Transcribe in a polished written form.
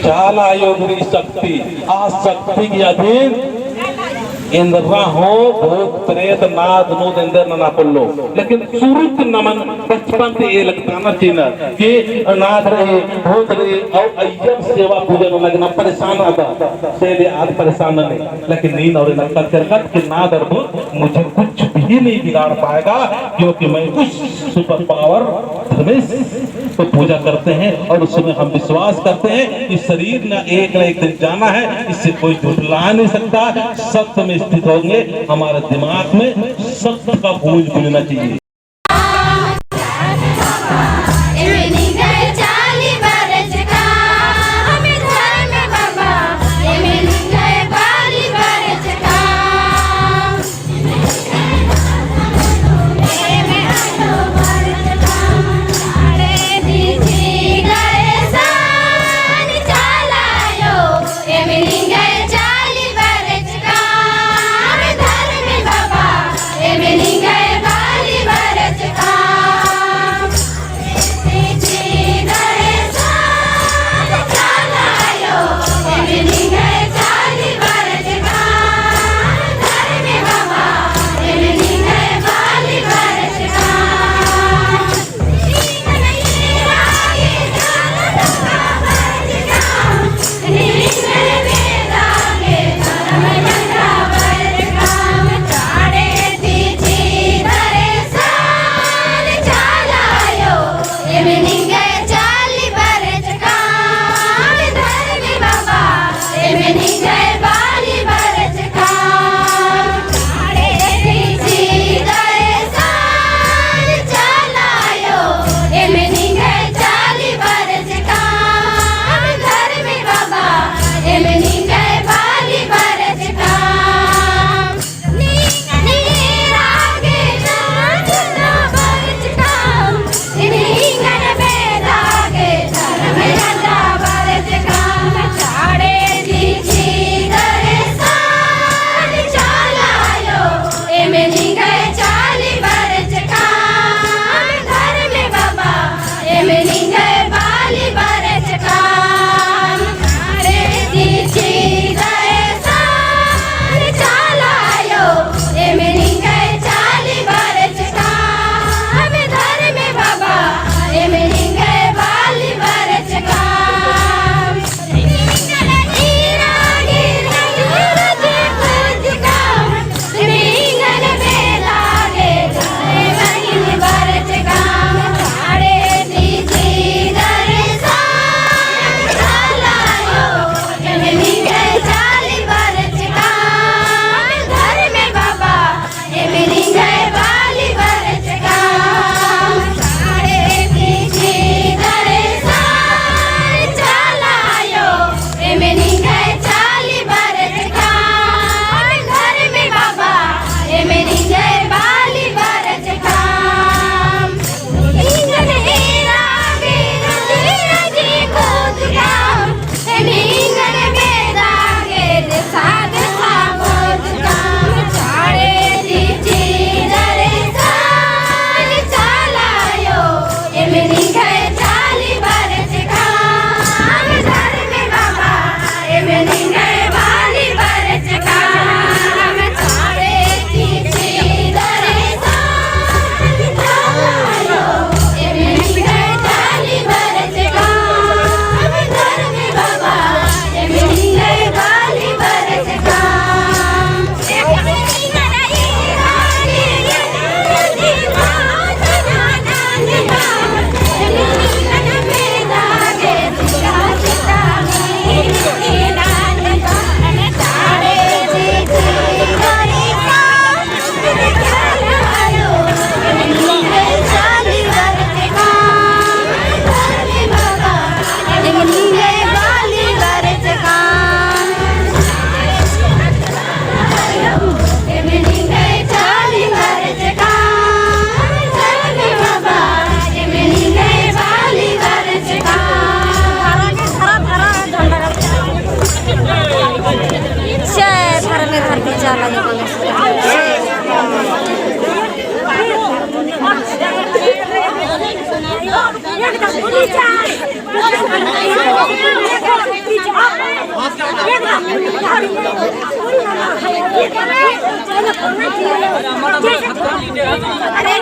చాలా योगी शक्ति आशक्ति की अधीन इंद्र हो भूत प्रेत नाद नूद इंद्र ना पल्लो लेकिन सूरत नमन बचपन से ये लगता ना चीना कि नाद रहे भूत रहे और अय्यम सेवा पूजन लगना परेशान आता से आज परेशान नहीं लेकिन नींद और नक्कल करकट कि नाद और भूत मुझे कुछ भी नहीं बिगाड़ पाएगा क्योंकि मैं कुछ सुपर पावर धर्मेश तो पूजा करते हैं और उसमें हम विश्वास करते हैं कि शरीर न एक दिन जाना है इससे कोई झुठला नहीं सकता सत्य में स्थित होंगे हमारे दिमाग में सत्य का गूंज मिलना चाहिए। Bali अरे